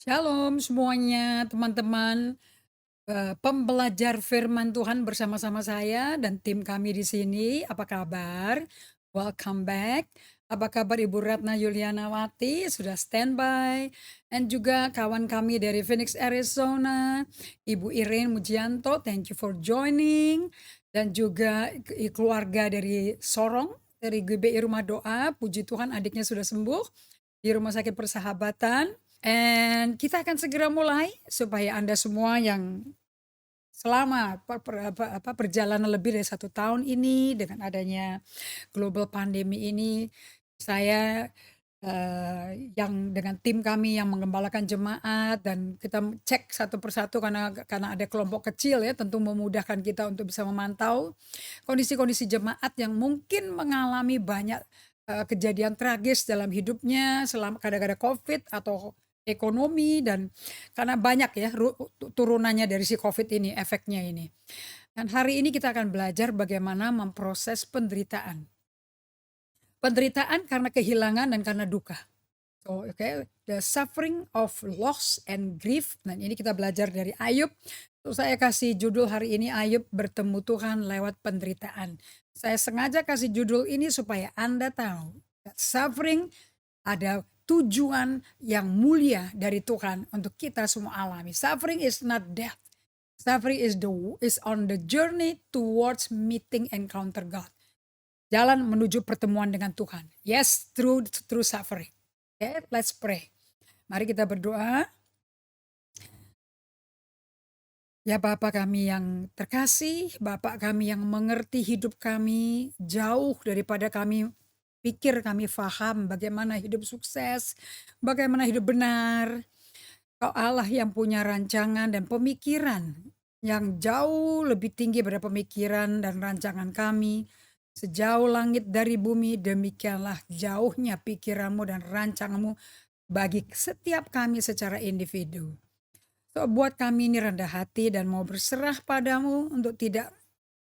Shalom semuanya teman-teman, pembelajar firman Tuhan bersama-sama saya dan tim kami di sini. Apa kabar? Welcome back. Apa kabar Ibu Ratna Yulianawati sudah standby, dan juga kawan kami dari Phoenix, Arizona, Ibu Irene Mujianto, thank you for joining, dan juga keluarga dari Sorong, dari GBI Rumah Doa, puji Tuhan adiknya sudah sembuh di Rumah Sakit Persahabatan. And kita akan segera mulai supaya Anda semua yang selama perjalanan lebih dari 1 tahun ini dengan adanya global pandemi ini, saya yang dengan tim kami yang mengembalakan jemaat dan kita cek satu persatu karena ada kelompok kecil ya, tentu memudahkan kita untuk bisa memantau kondisi-kondisi jemaat yang mungkin mengalami banyak kejadian tragis dalam hidupnya selama kadang-kadang COVID atau ekonomi, dan karena banyak ya turunannya dari si COVID ini, efeknya ini. Dan hari ini kita akan belajar bagaimana memproses penderitaan. Penderitaan karena kehilangan dan karena duka. So, oke, the suffering of loss and grief. Nah, ini kita belajar dari Ayub. So, saya kasih judul hari ini Ayub bertemu Tuhan lewat penderitaan. Saya sengaja kasih judul ini supaya Anda tahu that suffering ada tujuan yang mulia dari Tuhan untuk kita semua alami. Suffering is not death. Suffering is on the journey towards meeting encounter God. Jalan menuju pertemuan dengan Tuhan. Yes, through suffering. Okay, let's pray. Mari kita berdoa. Ya Bapa kami yang terkasih, Bapa kami yang mengerti hidup kami jauh daripada kami pikir, kami faham bagaimana hidup sukses, bagaimana hidup benar. Kau Allah yang punya rancangan dan pemikiran yang jauh lebih tinggi daripada pemikiran dan rancangan kami. Sejauh langit dari bumi, demikianlah jauhnya pikiranmu dan rancanganmu bagi setiap kami secara individu. So, buat kami ini rendah hati dan mau berserah padamu untuk tidak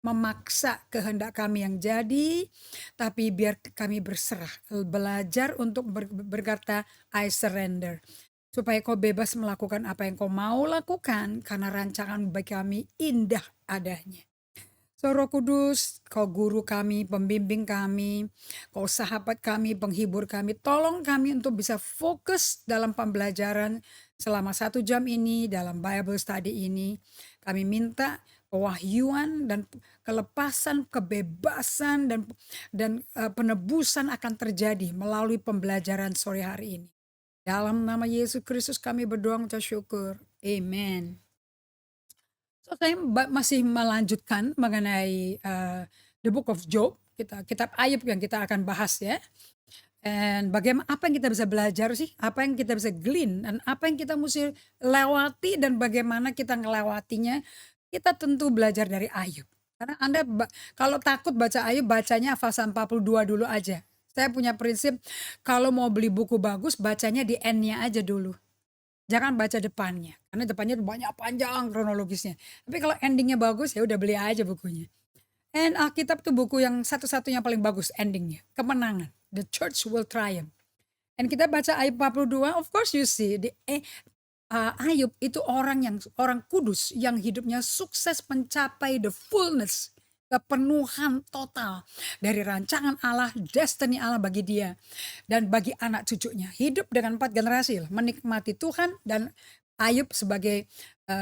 memaksa kehendak kami yang jadi, tapi biar kami berserah, belajar untuk berkata, I surrender. Supaya kau bebas melakukan apa yang kau mau lakukan, karena rancangan bagi kami indah adanya. So, Roh Kudus, kau guru kami, pembimbing kami, kau sahabat kami, penghibur kami, tolong kami untuk bisa fokus dalam pembelajaran selama 1 jam ini, dalam Bible study ini. Kami minta pewahyuan dan kelepasan, kebebasan dan penebusan akan terjadi melalui pembelajaran sore hari ini. Dalam nama Yesus Kristus kami berdoa mengucap syukur. Amen. So, saya masih melanjutkan mengenai the book of Job, kitab Ayub yang kita akan bahas ya. Dan bagaimana, apa yang kita bisa belajar sih, apa yang kita bisa glean, dan apa yang kita mesti lewati, dan bagaimana kita ngelewatinya. Kita tentu belajar dari Ayub. Karena Anda kalau takut baca Ayub, bacanya Pasal 42 dulu aja. Saya punya prinsip, kalau mau beli buku bagus, bacanya di end-nya aja dulu. Jangan baca depannya, karena depannya banyak panjang kronologisnya. Tapi kalau endingnya bagus, ya udah beli aja bukunya. And Alkitab tuh buku yang satu-satunya paling bagus endingnya, kemenangan. The church will triumph. And kita baca Ayub 42, of course you see, Ayub itu orang kudus yang hidupnya sukses mencapai the fullness, kepenuhan total dari rancangan Allah, destiny Allah bagi dia dan bagi anak cucunya. Hidup dengan 4 generasi, menikmati Tuhan, dan Ayub sebagai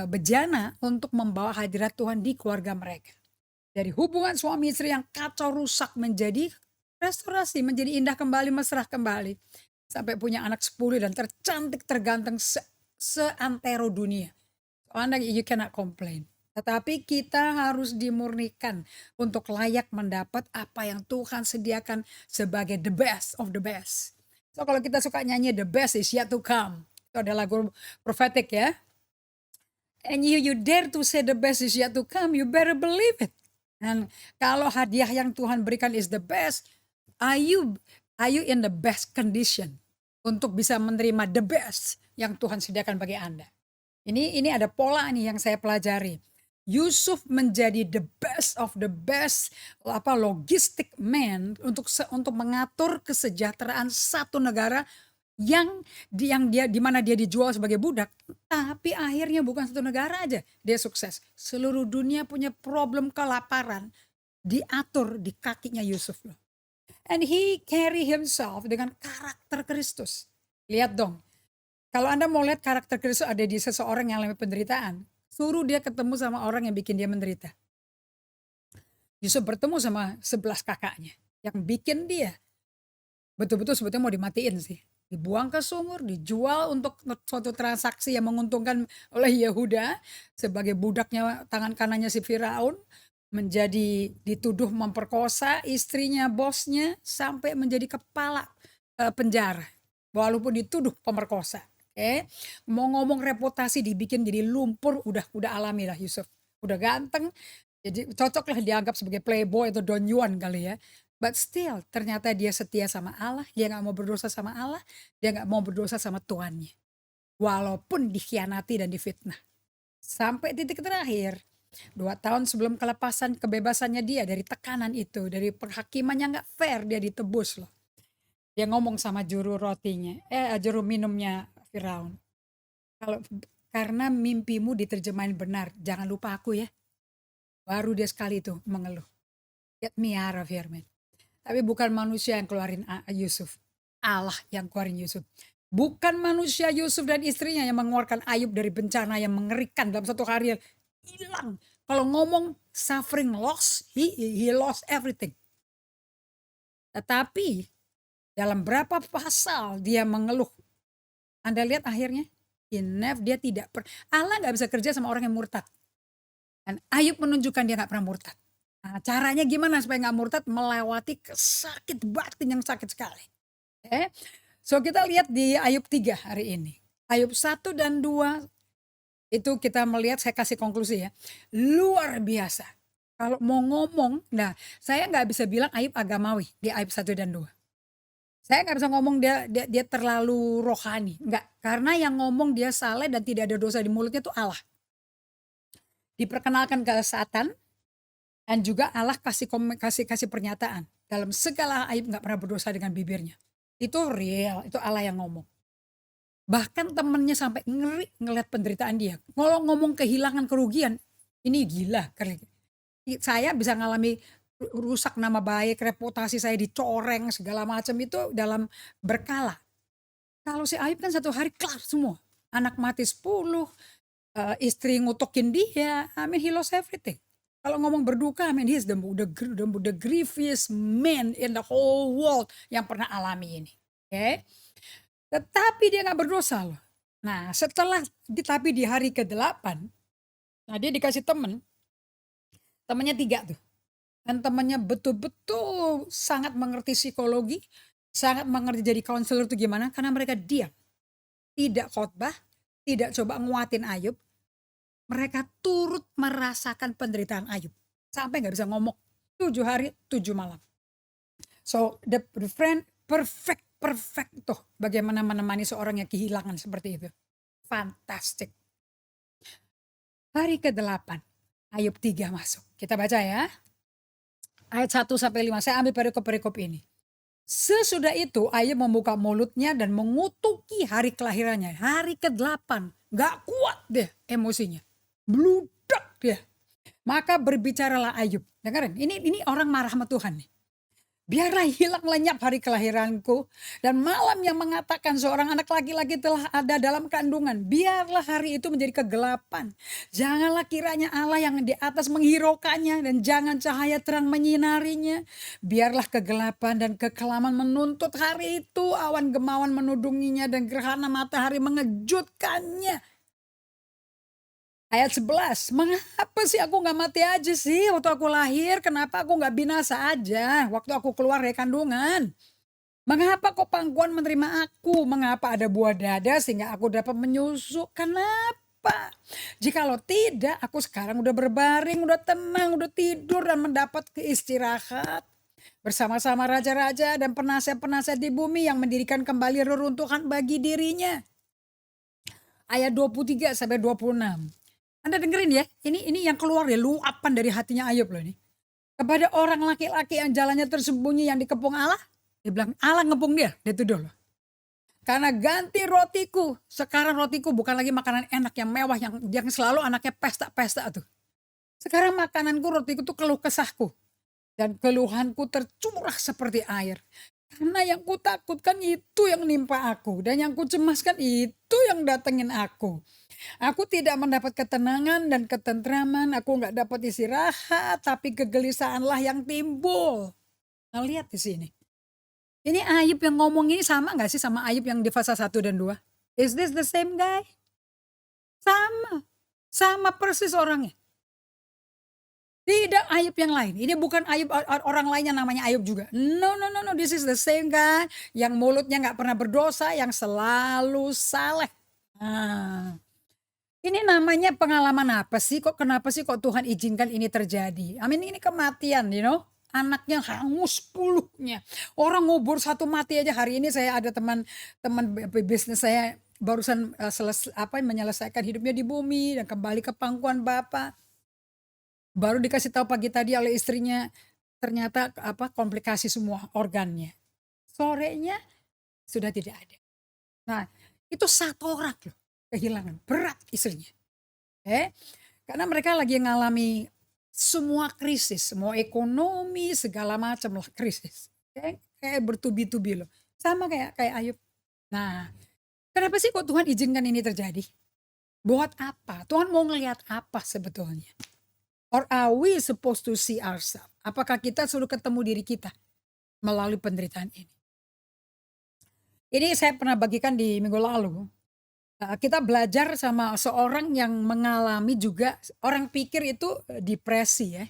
bejana untuk membawa hadirat Tuhan di keluarga mereka. Dari hubungan suami istri yang kacau rusak menjadi restorasi, menjadi indah kembali, mesra kembali. Sampai punya anak 10 dan tercantik, terganteng seantero dunia. So, you cannot complain. Tetapi kita harus dimurnikan untuk layak mendapat apa yang Tuhan sediakan sebagai the best of the best. So, kalau kita suka nyanyi the best is yet to come. Itu adalah lagu prophetic ya. And you dare to say the best is yet to come, you better believe it. Dan kalau hadiah yang Tuhan berikan is the best, are you in the best condition untuk bisa menerima the best yang Tuhan sediakan bagi Anda? Ini ada pola nih yang saya pelajari. Yusuf menjadi the best of the best logistik man untuk mengatur kesejahteraan satu negara yang dia di mana dia dijual sebagai budak, tapi akhirnya bukan satu negara aja dia sukses. Seluruh dunia punya problem kelaparan, diatur di kakinya Yusuf loh. And he carry himself dengan karakter Kristus. Lihat dong, kalau Anda mau lihat karakter Kristus ada di seseorang yang alami penderitaan, suruh dia ketemu sama orang yang bikin dia menderita. Yusuf bertemu sama 11 kakaknya yang bikin dia betul-betul sebetulnya mau dimatiin sih. Dibuang ke sumur, dijual untuk suatu transaksi yang menguntungkan oleh Yehuda sebagai budaknya tangan kanannya si Firaun, menjadi dituduh memperkosa istrinya bosnya sampai menjadi kepala penjara walaupun dituduh pemerkosa. Oke, mau ngomong reputasi dibikin jadi lumpur udah alami lah Yusuf. Udah ganteng, jadi cocok lah dianggap sebagai playboy atau Don Juan kali ya. But still ternyata dia setia sama Allah, dia nggak mau berdosa sama Allah, dia nggak mau berdosa sama tuannya. Walaupun dikhianati dan difitnah. Sampai titik terakhir, 2 tahun sebelum kelepasan kebebasannya dia dari tekanan itu, dari penghakiman yang nggak fair dia ditebus loh. Dia ngomong sama juru rotinya, juru minumnya Firaun. Karena mimpimu diterjemahin benar, jangan lupa aku ya. Baru dia sekali itu mengeluh. Get me out of here, man. Tapi bukan manusia yang keluarin Yusuf. Allah yang keluarin Yusuf. Bukan manusia Yusuf dan istrinya yang mengeluarkan Ayub dari bencana yang mengerikan dalam satu hari hilang. Kalau ngomong suffering loss, he lost everything. Tetapi dalam berapa pasal dia mengeluh. Anda lihat akhirnya, dia tidak Allah nggak bisa kerja sama orang yang murtad. Dan Ayub menunjukkan dia nggak pernah murtad. Nah, caranya gimana supaya nggak murtad? Melewati sakit batin yang sakit sekali. So kita lihat di Ayub 3 hari ini. Ayub 1 dan 2 itu kita melihat, saya kasih konklusi ya. Luar biasa. Kalau mau ngomong, nah saya nggak bisa bilang Ayub agamawi di Ayub 1 dan 2. Saya nggak bisa ngomong dia terlalu rohani. Enggak, karena yang ngomong dia saleh dan tidak ada dosa di mulutnya itu Allah. Diperkenalkan ke Satan, dan juga Allah kasih pernyataan. Dalam segala Ayub gak pernah berdosa dengan bibirnya. Itu real, itu Allah yang ngomong. Bahkan temennya sampai ngeri ngeliat penderitaan dia. Kalau ngomong kehilangan kerugian, ini gila. Saya bisa ngalami rusak nama baik, reputasi saya dicoreng, segala macam itu dalam berkala. Kalau si Ayub kan satu hari kelar semua. Anak mati 10, istri ngutukin dia, he lost everything. Kalau ngomong berduka, he's the grievous man in the whole world yang pernah alami ini. Okay? Tetapi dia gak berdosa loh. Nah tapi di hari ke-8, nah dia dikasih temannya 3 tuh. Dan temannya betul-betul sangat mengerti psikologi, sangat mengerti jadi counselor itu gimana, karena mereka diam. Tidak khotbah, tidak coba nguatin Ayub. Mereka turut merasakan penderitaan Ayub. Sampai gak bisa ngomong. 7 hari, 7 malam. So the friend perfect tuh. Bagaimana menemani seorang yang kehilangan seperti itu. Fantastic. Hari ke-8. Ayub 3 masuk. Kita baca ya. Ayat 1-5. Saya ambil perikop ini. Sesudah itu Ayub membuka mulutnya dan mengutuki hari kelahirannya. Hari ke-8. Gak kuat deh emosinya. Bludak dia. Maka berbicaralah Ayub. Dengarin, ini orang marah sama Tuhan nih. Biarlah hilang lenyap hari kelahiranku. Dan malam yang mengatakan seorang anak laki-laki telah ada dalam kandungan. Biarlah hari itu menjadi kegelapan. Janganlah kiranya Allah yang di atas menghiraukannya. Dan jangan cahaya terang menyinarinya. Biarlah kegelapan dan kekelaman menuntut hari itu. Awan gemawan menudunginya dan gerhana matahari mengejutkannya. Ayat 11, mengapa sih aku gak mati aja sih waktu aku lahir? Kenapa aku gak binasa aja waktu aku keluar dari kandungan? Mengapa kok pangkuan menerima aku? Mengapa ada buah dada sehingga aku dapat menyusu? Kenapa? Jikalau tidak, aku sekarang udah berbaring, udah tenang, udah tidur dan mendapat keistirahat. Bersama-sama raja-raja dan penasihat-penasihat di bumi yang mendirikan kembali reruntuhan bagi dirinya. Ayat 23-26. Anda dengerin ya, ini yang keluar ya, luapan dari hatinya Ayub loh ini. Kepada orang laki-laki yang jalannya tersembunyi yang dikepung Allah, dia bilang Allah ngepung dia tuduh loh. karena ganti rotiku. Sekarang rotiku bukan lagi makanan enak yang mewah yang selalu anaknya pesta-pesta tuh. Sekarang makananku rotiku tuh keluh kesahku. Dan keluhanku tercurah seperti air. Karena yang kutakutkan itu yang nimpa aku. Dan yang kucemaskan itu yang datengin aku. Aku tidak mendapat ketenangan dan ketentraman. Aku nggak dapat istirahat. Tapi kegelisahanlah yang timbul. Nah lihat di sini. Ini Ayub yang ngomong ini sama nggak sih sama Ayub yang di fase 1 dan 2? Is this the same guy? Sama. Sama persis orangnya. Tidak Ayub yang lain. Ini bukan Ayub orang lain yang namanya Ayub juga. No, no, no, no. This is the same guy. Yang mulutnya nggak pernah berdosa, yang selalu saleh. Nah, ini namanya pengalaman apa sih? Kenapa sih kok Tuhan izinkan ini terjadi? Amin, ini kematian, you know. Anaknya hangus puluhnya. Orang ngubur satu mati aja. Hari ini saya ada teman bisnis saya barusan menyelesaikan hidupnya di bumi dan kembali ke pangkuan Bapa. Baru dikasih tahu pagi tadi oleh istrinya, ternyata komplikasi semua organnya. Sorenya sudah tidak ada. Nah, itu satu orang loh kehilangan, berat istrinya. Karena mereka lagi ngalami semua krisis, semua ekonomi, segala macam lah krisis. Kayak bertubi-tubi loh. Sama kayak Ayub. Nah, kenapa sih kok Tuhan izinkan ini terjadi? Buat apa? Tuhan mau ngelihat apa sebetulnya? Or are we supposed to see ourselves? Apakah kita suruh ketemu diri kita melalui penderitaan ini? Ini saya pernah bagikan di minggu lalu. Kita belajar sama seorang yang mengalami juga, orang pikir itu depresi ya.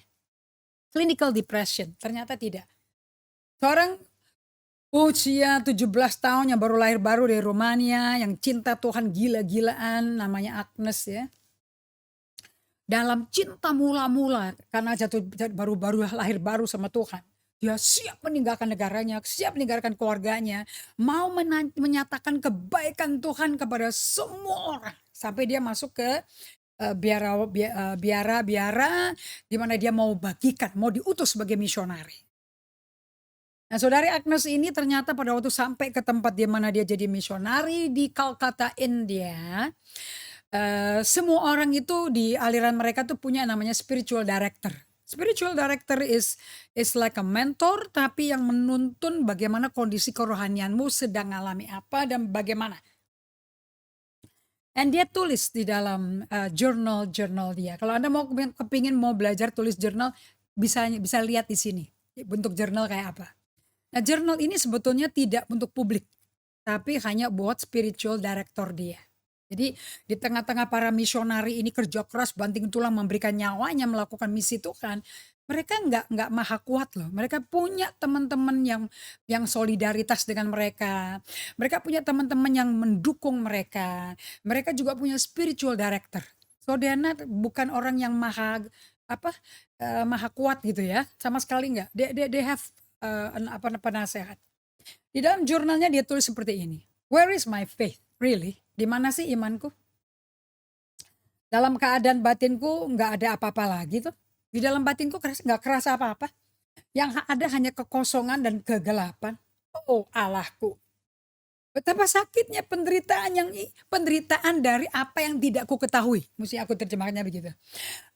Clinical depression, ternyata tidak. Seorang usia 17 tahun yang baru lahir baru dari Romania, yang cinta Tuhan gila-gilaan, namanya Agnes ya. Dalam cinta mula-mula karena baru lahir baru sama Tuhan. Dia siap meninggalkan negaranya, siap meninggalkan keluarganya. Mau menyatakan kebaikan Tuhan kepada semua orang. Sampai dia masuk ke biara di mana dia mau bagikan, mau diutus sebagai misionari. Nah saudari Agnes ini ternyata pada waktu sampai ke tempat di mana dia jadi misionari di Calcutta, India. Semua orang itu di aliran mereka tuh punya namanya spiritual director. Spiritual director is like a mentor tapi yang menuntun bagaimana kondisi kerohanianmu sedang alami apa dan bagaimana. Dan dia tulis di dalam journal dia. Kalau Anda kepingin mau belajar tulis journal bisa lihat di sini bentuk journal kayak apa. Nah journal ini sebetulnya tidak untuk publik tapi hanya buat spiritual director dia. Jadi di tengah-tengah para misionari ini kerja keras banting tulang memberikan nyawanya melakukan misi Tuhan. Mereka nggak maha kuat loh. Mereka punya teman-teman yang solidaritas dengan mereka. Mereka punya teman-teman yang mendukung mereka. Mereka juga punya spiritual director. So they are not bukan orang yang maha kuat gitu ya. Sama sekali nggak. They have penasehat. Di dalam jurnalnya dia tulis seperti ini. Where is my faith? Really? Di mana sih imanku? Dalam keadaan batinku nggak ada apa-apa lagi tuh. Di dalam batinku nggak kerasa apa-apa. Yang ada hanya kekosongan dan kegelapan. Oh Allahku. Betapa sakitnya penderitaan dari apa yang tidak ku ketahui. Mesti aku terjemahkannya begitu.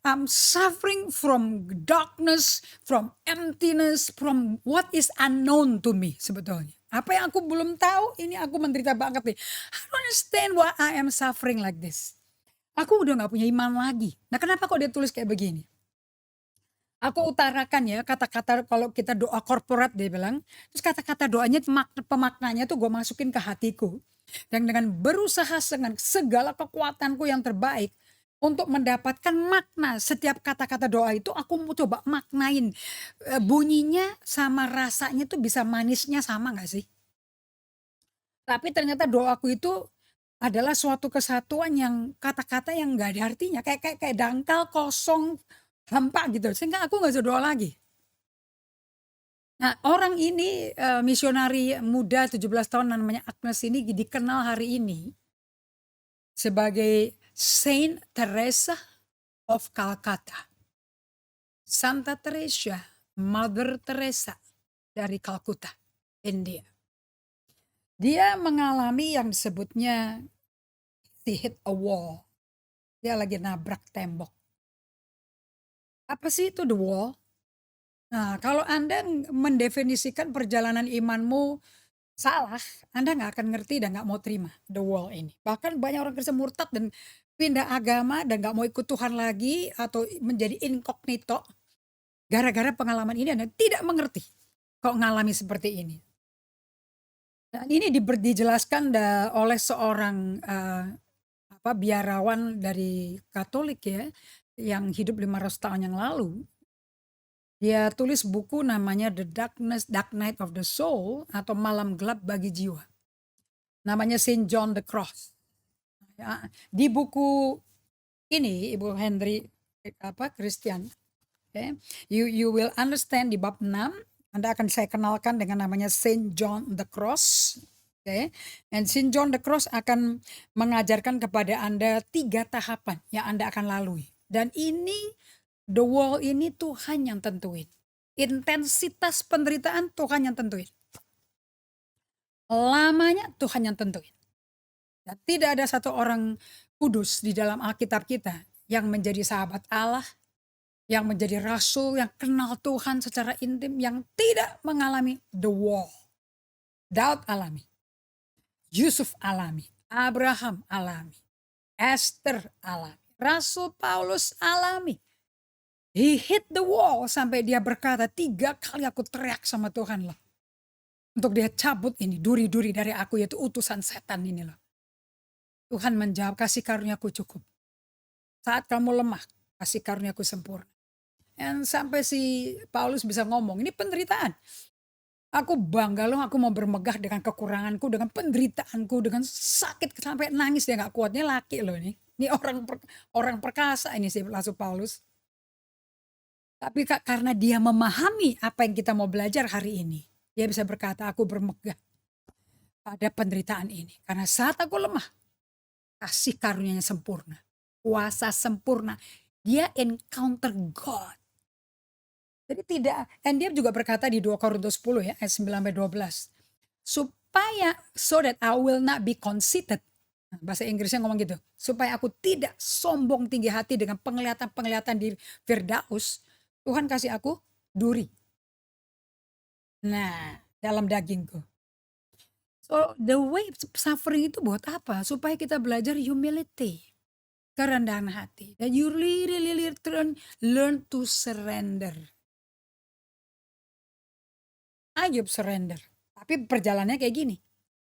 I'm suffering from darkness, from emptiness, from what is unknown to me sebetulnya. Apa yang aku belum tahu, ini aku menderita banget nih. I don't understand why I am suffering like this. Aku udah gak punya iman lagi. Nah kenapa kok dia tulis kayak begini? Aku utarakan ya kata-kata kalau kita doa korporat dia bilang. Terus kata-kata doanya pemaknanya tuh gue masukin ke hatiku. Dan dengan berusaha dengan segala kekuatanku yang terbaik. Untuk mendapatkan makna setiap kata-kata doa itu aku mau coba maknain. Bunyinya sama rasanya tuh bisa manisnya sama gak sih? Tapi ternyata doaku itu adalah suatu kesatuan yang kata-kata yang gak ada artinya. Kayak dangkal kosong hampa gitu. Sehingga aku gak bisa doa lagi. Nah orang ini misionari muda 17 tahun namanya Agnes ini dikenal hari ini sebagai Saint Teresa of Calcutta. Santa Teresa, Mother Teresa dari Calcutta, India. Dia mengalami yang disebutnya he hit a wall. Dia lagi nabrak tembok. Apa sih itu the wall? Nah, kalau Anda mendefinisikan perjalanan imanmu salah, Anda nggak akan ngerti dan nggak mau terima the wall ini. Bahkan banyak orang Kristen murtad dan pindah agama dan nggak mau ikut Tuhan lagi atau menjadi incognito gara-gara pengalaman ini dan tidak mengerti kok ngalami seperti ini. Dan ini dijelaskan oleh seorang biarawan dari Katolik ya, yang hidup 500 tahun yang lalu. Dia tulis buku namanya Dark Night of the Soul atau Malam Gelap Bagi Jiwa. Namanya Saint John the Cross. Ya, di buku ini Ibu Henry Christian, okay, you will understand di bab 6 Anda akan saya kenalkan dengan namanya Saint John the Cross. Okay. And Saint John the Cross akan mengajarkan kepada Anda 3 tahapan yang Anda akan lalui. Dan ini the wall ini Tuhan yang tentuin. Intensitas penderitaan Tuhan yang tentuin. Lamanya Tuhan yang tentuin. Dan tidak ada satu orang kudus di dalam Alkitab kita yang menjadi sahabat Allah, yang menjadi rasul, yang kenal Tuhan secara intim, yang tidak mengalami the wall. Daud alami, Yusuf alami, Abraham alami, Esther alami, Rasul Paulus alami. He hit the wall sampai dia berkata 3 kali aku teriak sama Tuhan loh. Untuk dia cabut ini duri-duri dari aku, yaitu utusan setan ini loh. Tuhan menjawab, kasih karuniaku cukup. Saat kamu lemah, kasih karuniaku sempurna. Dan sampai si Paulus bisa ngomong, ini penderitaan. Aku bangga loh, aku mau bermegah dengan kekuranganku, dengan penderitaanku, dengan sakit sampai nangis dia gak kuatnya laki loh ini. Ini orang perkasa ini sih Rasul Paulus. Tapi karena dia memahami apa yang kita mau belajar hari ini, dia bisa berkata, aku bermegah pada penderitaan ini. Karena saat aku lemah, kasih karunia-Nya sempurna. Kuasa sempurna. Dia encounter God. Jadi tidak, dan dia juga berkata di 2 Korintus 10 ya, ayat 9-12. Supaya, so that I will not be conceited. Nah, bahasa Inggrisnya ngomong gitu. Supaya aku tidak sombong tinggi hati dengan penglihatan-penglihatan di Firdaus. Tuhan kasih aku duri. Nah, dalam dagingku. So, the way suffering itu buat apa? Supaya kita belajar humility. Kerendahan hati. Dan you really learn to surrender. Ayub surrender. Tapi perjalanannya kayak gini.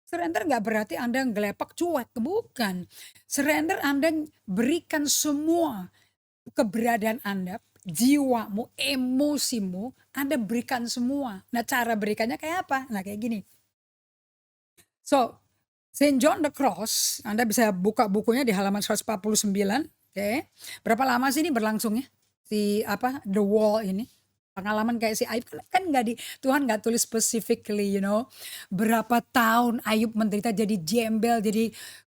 Surrender gak berarti Anda ngelepak cuek. Bukan. Surrender Anda berikan semua keberadaan Anda, jiwamu, emosimu, Anda berikan semua. Nah, cara berikannya kayak apa? Nah, kayak gini. So, Saint John the Cross, Anda bisa buka bukunya di halaman 149. Okay. Berapa lama sih ini berlangsungnya? The Wall ini. Pengalaman kayak si Ayub kan Tuhan nggak tulis specifically, berapa tahun Ayub menderita jadi jembel,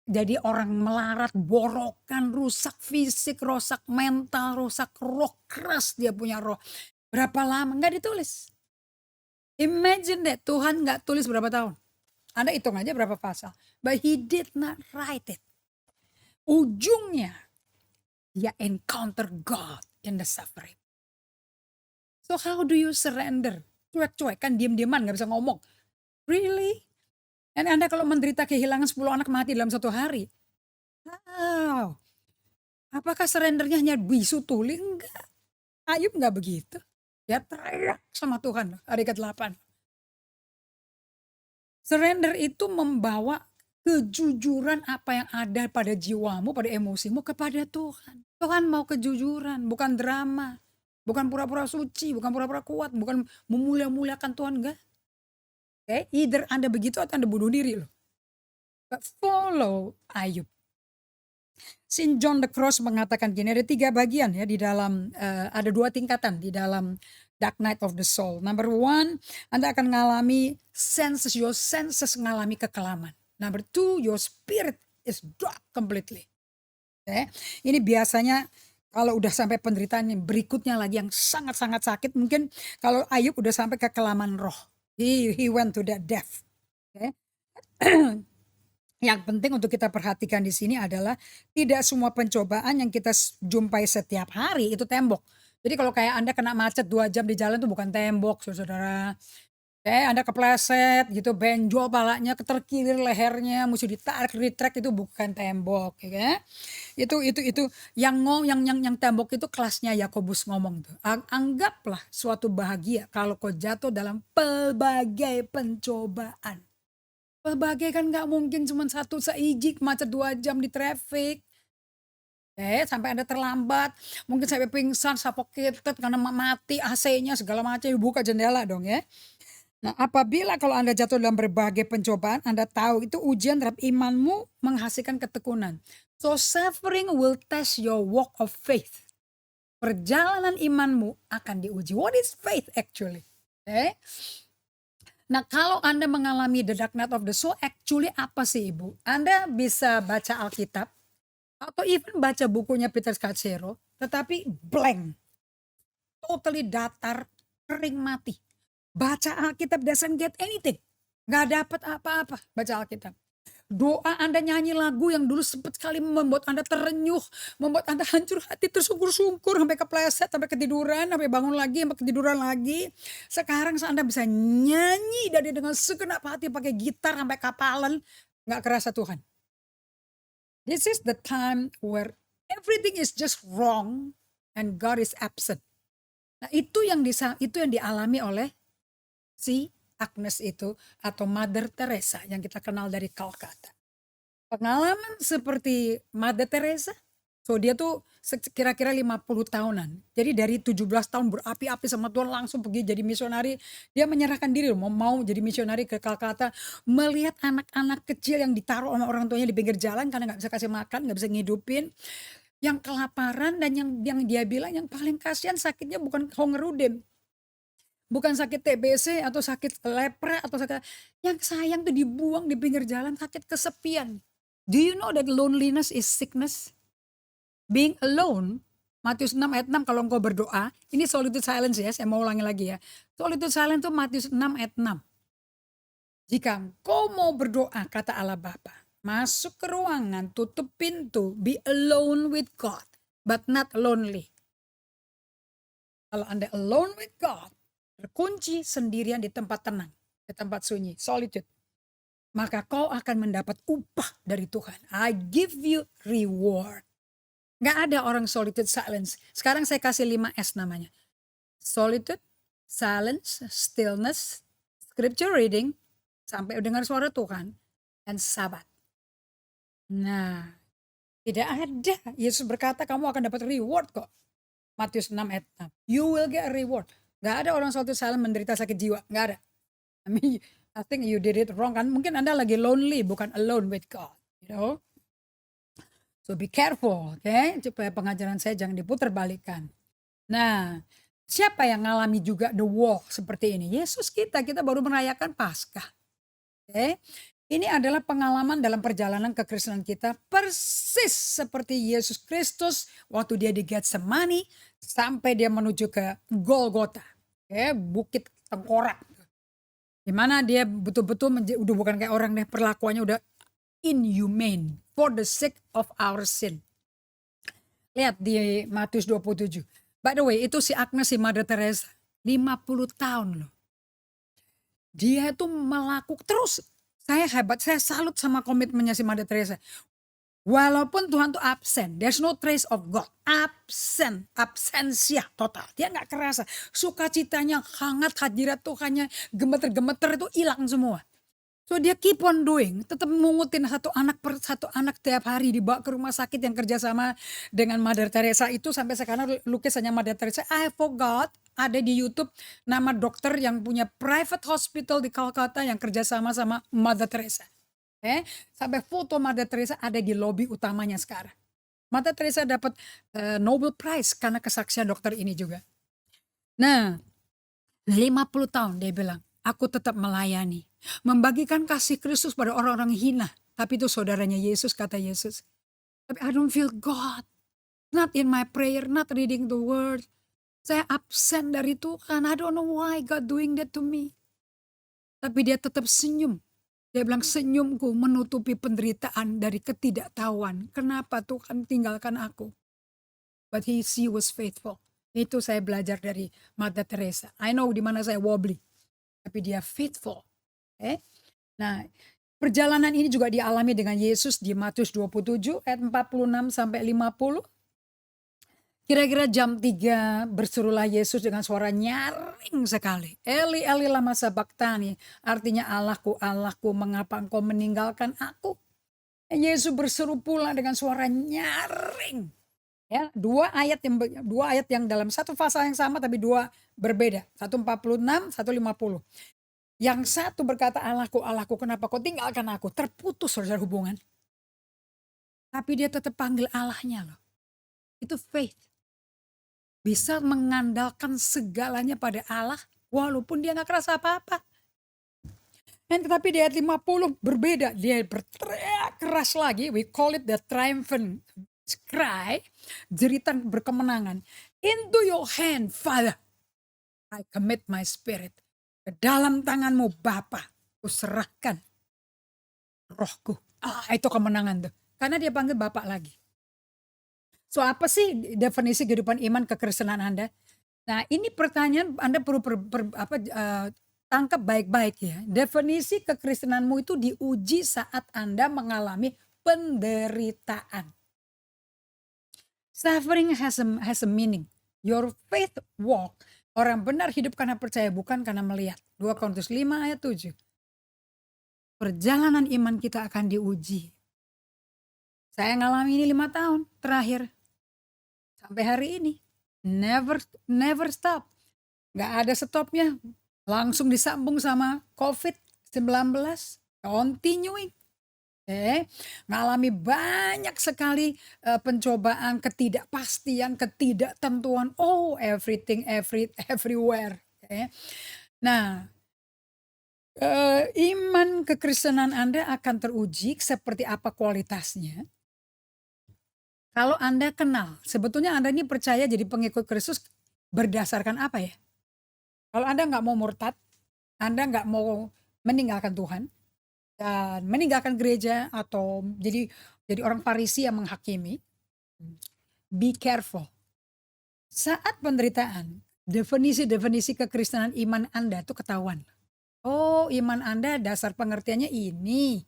jadi orang melarat, borokan, rusak fisik, rusak mental, rusak roh, keras dia punya roh. Berapa lama? Nggak ditulis. Imagine that Tuhan nggak tulis berapa tahun. Anda hitung aja berapa pasal. But he did not write it. Ujungnya dia encounter God in the suffering. So how do you surrender? Cuek-cuek kan diem-dieman gak bisa ngomong. Really? Dan Anda kalau menderita kehilangan 10 anak mati dalam 1 hari. Wow. Apakah surrendernya hanya bisu tuli? Enggak. Ayub gak begitu. Dia teriak sama Tuhan. Ayat ke-8. Surrender itu membawa kejujuran apa yang ada pada jiwamu, pada emosimu kepada Tuhan. Tuhan mau kejujuran, bukan drama. Bukan pura-pura suci, bukan pura-pura kuat, bukan memulia-muliakan Tuhan, enggak. Okay? Either Anda begitu atau Anda bunuh diri loh. But follow Ayub. Saint John the Cross mengatakan gini, ada 3 bagian ya di dalam, ada 2 tingkatan di dalam Dark Night of the Soul. Number 1, Anda akan mengalami your senses mengalami kekelaman. Number 2, your spirit is dark completely. Okay? Ini biasanya kalau udah sampai penderitaan yang berikutnya lagi yang sangat-sangat sakit, mungkin kalau Ayub udah sampai kekelaman roh. He went to that death. Okay? Yang penting untuk kita perhatikan di sini adalah tidak semua pencobaan yang kita jumpai setiap hari itu tembok. Jadi kalau kayak Anda kena macet 2 jam di jalan itu bukan tembok, saudara. Anda kepleset gitu, benjol palanya, keterkilir lehernya, musti ditarik, retract itu bukan tembok, ya kan. Itu yang yang tembok itu kelasnya Yakobus ngomong tuh. Anggaplah suatu bahagia kalau kau jatuh dalam pelbagai pencobaan. Pelbagai kan nggak mungkin cuma satu seijik macet 2 jam di traffic. Sampai Anda terlambat, mungkin sampai pingsan, suffocated karena mati AC-nya segala macam, buka jendela dong ya. Nah, apabila kalau Anda jatuh dalam berbagai pencobaan, Anda tahu itu ujian terhadap imanmu menghasilkan ketekunan. So suffering will test your walk of faith. Perjalanan imanmu akan diuji. What is faith actually? Nah, kalau Anda mengalami the dark night of the soul, actually apa sih Ibu? Anda bisa baca Alkitab, atau even baca bukunya Peter Scazzero, tetapi blank. Totally datar, kering mati. Baca Alkitab doesn't get anything. Gak dapat apa-apa baca Alkitab. Doa Anda nyanyi lagu yang dulu sempat sekali membuat Anda terenyuh, membuat Anda hancur hati, tersungkur-sungkur, sampai kepleset, sampai ketiduran, sampai bangun lagi, sampai ketiduran lagi. Sekarang Anda bisa nyanyi dari dengan segenap hati pakai gitar sampai kapalan, nggak kerasa Tuhan. This is the time where everything is just wrong and God is absent. Nah, itu yang dialami oleh si Agnes itu atau Mother Teresa yang kita kenal dari Calcutta. Pengalaman seperti Mother Teresa, so dia tuh kira-kira 50 tahunan. Jadi dari 17 tahun berapi-api sama Tuhan langsung pergi jadi misionari. Dia menyerahkan diri mau jadi misionari ke Calcutta. Melihat anak-anak kecil yang ditaruh sama orang tuanya di pinggir jalan karena gak bisa kasih makan, gak bisa ngidupin. Yang kelaparan dan yang dia bilang yang paling kasihan sakitnya bukan hongerudem. Bukan sakit TBC atau sakit lepra atau sakit yang sayang tuh dibuang di pinggir jalan, sakit kesepian. Do you know that loneliness is sickness? Being alone, Matius 6 ayat 6 kalau engkau berdoa, ini solitude silence ya, saya mau ulangi lagi ya. Solitude silence itu Matius 6 ayat 6. Jika engkau mau berdoa, kata Allah Bapa, masuk ke ruangan, tutup pintu, be alone with God, but not lonely. Kalau Anda alone with God, terkunci sendirian di tempat tenang, di tempat sunyi, solitude. Maka kau akan mendapat upah dari Tuhan. I give you reward. Gak ada orang solitude silence. Sekarang saya kasih 5S namanya. Solitude, silence, stillness, scripture reading, sampai dengar suara Tuhan, dan sabat. Nah, tidak ada. Yesus berkata kamu akan dapat reward kok. Matius 6 ayat 6. You will get a reward. Gak ada orang solitude silence menderita sakit jiwa. Gak ada. I think you did it wrong kan. Mungkin Anda lagi lonely, bukan alone with God. You know. So be careful, okay? Supaya pengajaran saya jangan diputar balikan. Nah, siapa yang ngalami juga the walk seperti ini? Yesus kita baru merayakan Paskah. Okay? Ini adalah pengalaman dalam perjalanan kekristenan kita persis seperti Yesus Kristus waktu dia di Getsemani sampai dia menuju ke Golgota, bukit tengkorak. Dimana dia betul-betul udah bukan kayak orang deh, perlakuannya udah inhumane for the sake of our sin. Lihat di Matius 27. By the way, itu si Agnes, si Mother Teresa, 50 tahun loh. Dia tuh melakukan terus. Saya hebat, saya salut sama komitmennya si Mother Teresa. Walaupun Tuhan tuh absen, there's no trace of God. Absensia total. Dia gak kerasa. Sukacitanya, hangat hadirat Tuhannya, gemeter-gemeter itu hilang semua. So dia keep on doing, tetap mengutin satu anak tiap hari dibawa ke rumah sakit yang kerjasama dengan Mother Teresa itu sampai sekarang lukisannya Mother Teresa. I forgot, ada di YouTube nama dokter yang punya private hospital di Calcutta yang kerjasama sama Mother Teresa. Sampai foto Mother Teresa ada di lobi utamanya sekarang. Mother Teresa dapat Nobel Prize karena kesaksian dokter ini juga. Nah, 50 tahun dia bilang, aku tetap melayani. Membagikan kasih Kristus pada orang-orang hina. Tapi itu saudaranya Yesus, kata Yesus. Tapi I don't feel God. Not in my prayer, not reading the word. Saya absen dari Tuhan. I don't know why God doing that to me. Tapi dia tetap senyum. Dia bilang, senyumku menutupi penderitaan dari ketidaktahuan. Kenapa Tuhan tinggalkan aku? But she was faithful. Itu saya belajar dari Mother Teresa. I know di mana saya wobbly, tapi dia faithful. Nah, perjalanan ini juga dialami dengan Yesus di Matius 27 ayat 46 sampai 50. Kira-kira jam 3 berserulah Yesus dengan suara nyaring sekali. Eli, Eli lama sabachthani. Artinya, Allahku, Allahku, mengapa engkau meninggalkan aku? Yesus berseru pula dengan suara nyaring. Ya, dua ayat yang dalam satu pasal yang sama tapi dua berbeda. 146, 150. Yang satu berkata, Allahku, Allahku, kenapa kau tinggalkan aku? Terputus saudara hubungan. Tapi dia tetap panggil Allahnya loh. Itu faith. Bisa mengandalkan segalanya pada Allah walaupun dia gak kerasa apa-apa. Dan tetapi di ayat 50 berbeda. Dia berteriak keras lagi. We call it the triumphant cry. Jeritan berkemenangan. Into your hand, Father, I commit my spirit. Ke dalam tanganmu, Bapa, kuserahkan rohku. Itu kemenangan tuh. Karena dia panggil Bapak lagi. So apa sih definisi kehidupan iman kekristenan Anda? Nah ini pertanyaan Anda perlu tangkap baik-baik ya. Definisi kekristenanmu itu diuji saat Anda mengalami penderitaan. Suffering has a meaning. Your faith walk. Orang benar hidup karena percaya bukan karena melihat. 2 Korintus 5 ayat 7. Perjalanan iman kita akan diuji. Saya ngalami ini 5 tahun terakhir. Sampai hari ini. Never stop. Gak ada stopnya. Langsung disambung sama COVID-19. Continuing. Ngalami banyak sekali pencobaan, ketidakpastian, ketidaktentuan. Everything, everywhere. Nah, iman kekristenan Anda akan teruji seperti apa kualitasnya. Kalau Anda kenal, sebetulnya Anda ini percaya jadi pengikut Kristus berdasarkan apa ya? Kalau Anda nggak mau murtad, Anda nggak mau meninggalkan Tuhan, dan meninggalkan gereja atau jadi orang Farisi yang menghakimi, be careful. Saat penderitaan, definisi kekristenan iman Anda itu ketahuan. Iman Anda dasar pengertiannya ini.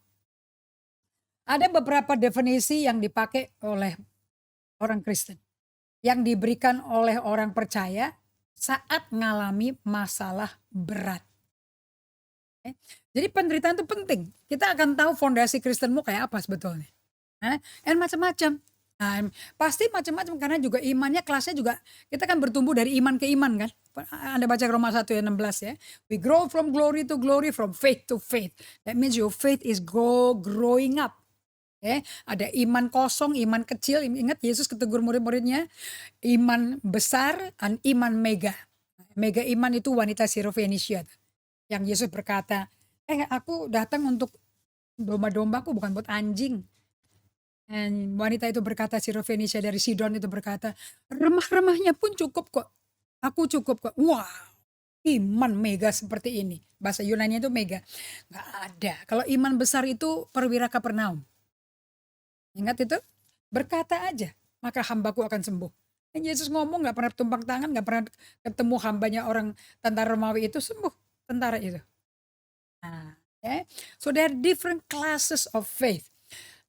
Ada beberapa definisi yang dipakai oleh orang Kristen, yang diberikan oleh orang percaya saat mengalami masalah berat. Jadi penderitaan itu penting. Kita akan tahu fondasi Kristenmu kayak apa sebetulnya. Macam-macam. Nah, pasti macam-macam karena juga imannya kelasnya juga kita kan bertumbuh dari iman ke iman kan. Anda baca Roma 1 ayat 16 ya. We grow from glory to glory, from faith to faith. That means your faith is growing up. Ada iman kosong, iman kecil. Ingat Yesus ketegur murid-muridnya, iman besar dan iman mega. Mega iman itu wanita Sirofenisia. Yang Yesus berkata, aku datang untuk domba-dombaku bukan buat anjing. Dan wanita itu berkata, Sirofenisia dari Sidon itu berkata, remah-remahnya pun cukup kok. Aku cukup kok. Wow, iman mega seperti ini. Bahasa Yunani itu mega. Gak ada. Kalau iman besar itu perwira Kapernaum. Ingat itu? Berkata aja, maka hambaku akan sembuh. Dan Yesus ngomong gak pernah tumpang tangan, gak pernah ketemu hambanya orang tentara Romawi itu sembuh. Tentara itu. So there are different classes of faith.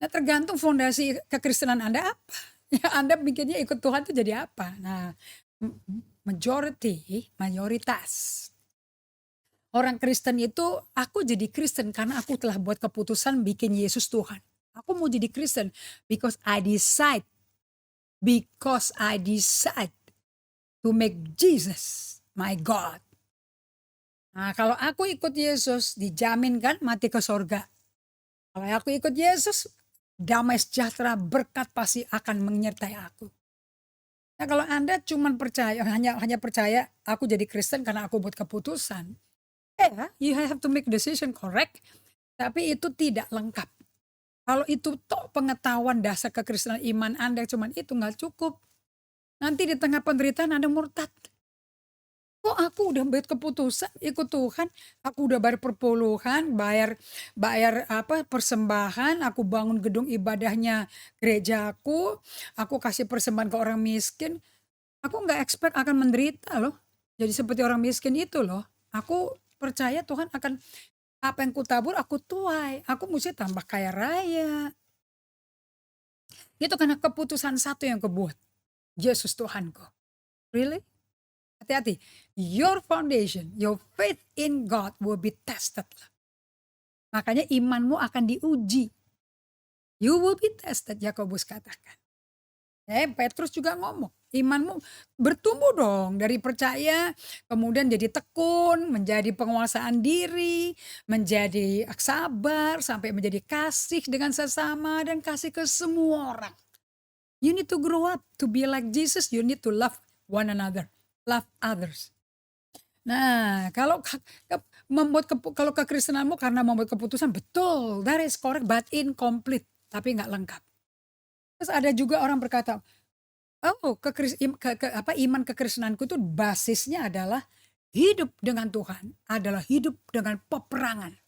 Nah tergantung fondasi kekristenan Anda apa. Ya, Anda mikirnya ikut Tuhan itu jadi apa. Nah mayoritas. Orang Kristen itu, aku jadi Kristen karena aku telah buat keputusan bikin Yesus Tuhan. Aku mau jadi Kristen because I decide to make Jesus my God. Nah, kalau aku ikut Yesus dijamin kan mati ke sorga. Kalau aku ikut Yesus, damai sejahtera berkat pasti akan menyertai aku. Nah, kalau Anda cuma percaya hanya percaya aku jadi Kristen karena aku buat keputusan, you have to make decision correct, tapi itu tidak lengkap. Kalau itu pengetahuan dasar kekristenan iman Anda cuma itu nggak cukup. Nanti di tengah penderitaan Anda murtad. Kok aku udah buat keputusan ikut Tuhan, aku udah bayar perpuluhan, bayar bayar apa, persembahan, aku bangun gedung ibadahnya gerejaku, aku kasih persembahan ke orang miskin, aku nggak expect akan menderita loh. Jadi seperti orang miskin itu loh. Aku percaya Tuhan akan apa yang kutabur aku tuai, aku mesti tambah kaya raya. Itu karena keputusan satu yang kubuat, Yesus Tuhanku. Really? Hati-hati. Your foundation, your faith in God will be tested. Makanya imanmu akan diuji. You will be tested, Yakobus katakan. Petrus juga ngomong, imanmu bertumbuh dong dari percaya, kemudian jadi tekun, menjadi penguasaan diri, menjadi sabar, sampai menjadi kasih dengan sesama dan kasih ke semua orang. You need to grow up to be like Jesus, you need to love one another, love others. Nah, kalau kalau kekristenanmu karena membuat keputusan, betul, that is correct, but incomplete, tapi nggak lengkap. Terus ada juga orang berkata, oh, iman kekristenanku itu basisnya adalah hidup dengan Tuhan, adalah hidup dengan peperangan.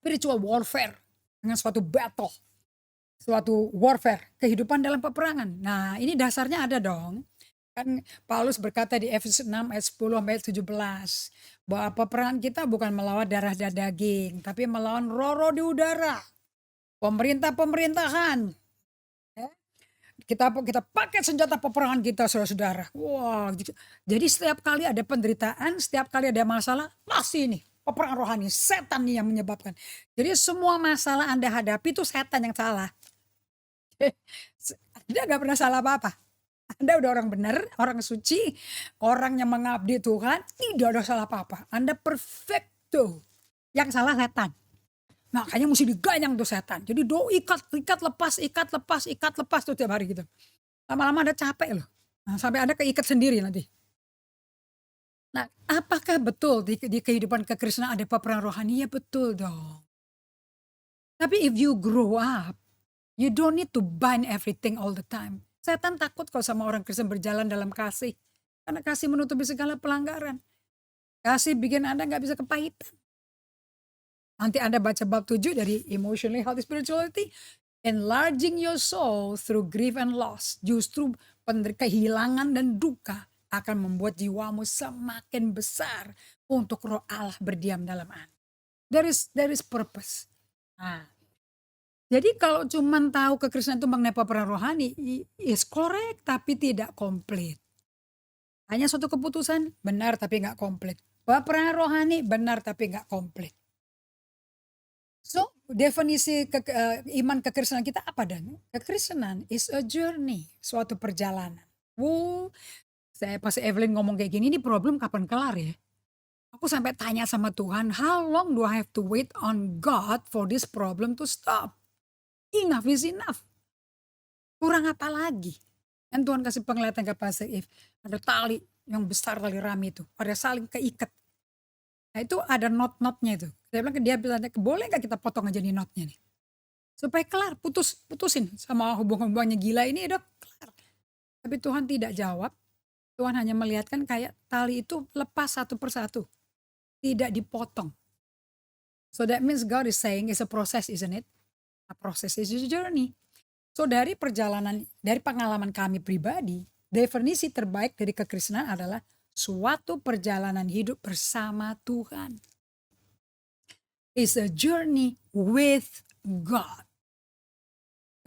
Spiritual warfare, dengan suatu battle, suatu warfare, kehidupan dalam peperangan. Nah, ini dasarnya ada dong. Kan Paulus berkata di Efesus 6 ayat 10 sampai 17 bahwa peperangan kita bukan melawan darah dan daging, tapi melawan roh-roh di udara, pemerintah-pemerintahan. Ya. Kita pakai senjata peperangan kita, saudara-saudara. Wah, gitu. Jadi setiap kali ada penderitaan, setiap kali ada masalah, pasti ini peperangan rohani, setan nih yang menyebabkan. Jadi semua masalah Anda hadapi itu setan yang salah. Anda nggak pernah salah apa-apa. Anda udah orang benar, orang suci, orang yang mengabdi Tuhan, tidak ada salah apa-apa. Anda perfecto. Yang salah setan. Makanya mesti diganyang tuh setan. Jadi ikat lepas tuh tiap hari gitu. Lama-lama Anda capek loh. Nah, sampai Anda keikat sendiri nanti. Nah, apakah betul di kehidupan kekristenan ada peperangan rohani? Ya betul dong. Tapi if you grow up, you don't need to bind everything all the time. Setan takut kalau sama orang Kristen berjalan dalam kasih. Karena kasih menutupi segala pelanggaran. Kasih bikin Anda nggak bisa kepahitan. Nanti Anda baca bab 7 dari Emotionally Healthy Spirituality. Enlarging your soul through grief and loss. Justru kehilangan dan duka akan membuat jiwamu semakin besar untuk roh Allah berdiam dalam Anda. There is purpose. Nah, jadi kalau cuma tahu kekristenan itu mengenai peperangan rohani, is correct tapi tidak komplit. Hanya suatu keputusan benar tapi nggak komplit. Peperangan rohani benar tapi nggak komplit. So definisi iman kekristenan kita apa dan? Kekristenan is a journey, suatu perjalanan. Saya pas Evelyn ngomong kayak gini, ini problem kapan kelar ya? Aku sampai tanya sama Tuhan, how long do I have to wait on God for this problem to stop? Enough is enough. Kurang apa lagi? Dan Tuhan kasih penglihatan ke Pastor If. Ada tali yang besar, tali rami itu. Ada saling keikat. Nah itu ada knot-knotnya itu. Saya bilang ke dia, boleh gak kita potong aja nih knotnya nih? Supaya kelar, putusin sama hubungan-hubungannya gila ini udah kelar. Tapi Tuhan tidak jawab. Tuhan hanya melihatkan kayak tali itu lepas satu persatu. Tidak dipotong. So that means God is saying it's a process, isn't it? A process is a journey. So dari pengalaman kami pribadi, definisi terbaik dari kekristenan adalah suatu perjalanan hidup bersama Tuhan. It's a journey with God.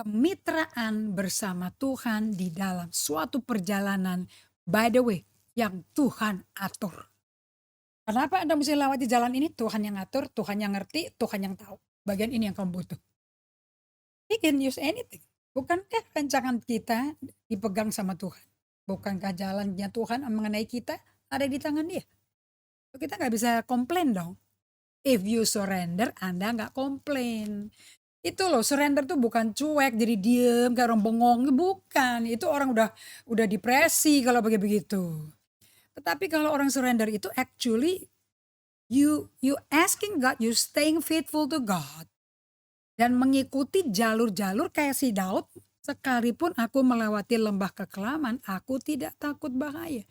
Kemitraan bersama Tuhan di dalam suatu perjalanan, by the way, yang Tuhan atur. Kenapa Anda mesti lewati jalan ini? Tuhan yang atur, Tuhan yang ngerti, Tuhan yang tahu. Bagian ini yang kamu butuh. He can use anything. Bukankah rancangan kita dipegang sama Tuhan? Bukankah jalannya Tuhan mengenai kita ada di tangan dia? Kita nggak bisa komplain dong. If you surrender, Anda nggak komplain. Itu loh, surrender tuh bukan cuek jadi diem kayak orang bengong, bukan. Itu orang udah depresi kalau begitu. Tetapi kalau orang surrender itu actually you asking God, you staying faithful to God. Dan mengikuti jalur-jalur kayak si Daud, sekalipun aku melewati lembah kekelaman, aku tidak takut bahaya.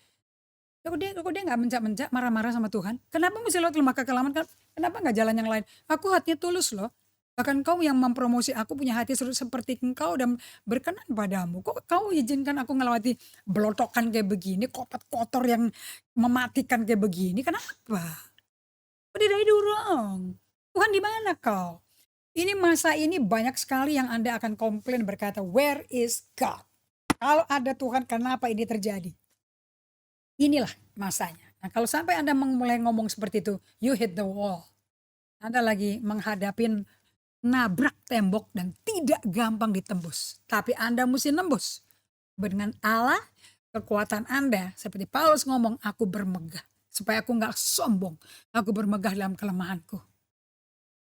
Kok dia nggak mencak-mencak marah-marah sama Tuhan? Kenapa mesti lewat lemah kekelaman? Kenapa nggak jalan yang lain? Aku hatinya tulus loh. Bahkan kau yang mempromosi aku punya hati seperti engkau dan berkenan padamu. Kok kau izinkan aku ngelewati belotokan kayak begini, kotor yang mematikan kayak begini? Kenapa? What did I do wrong? Tuhan di mana kau? Ini masa ini banyak sekali yang Anda akan komplain berkata, where is God? Kalau ada Tuhan, kenapa ini terjadi? Inilah masanya. Nah, kalau sampai Anda mulai ngomong seperti itu, you hit the wall. Anda lagi menghadapin nabrak tembok dan tidak gampang ditembus. Tapi Anda mesti nembus. Dengan Allah, kekuatan Anda, seperti Paulus ngomong, aku bermegah. Supaya aku nggak sombong. Aku bermegah dalam kelemahanku.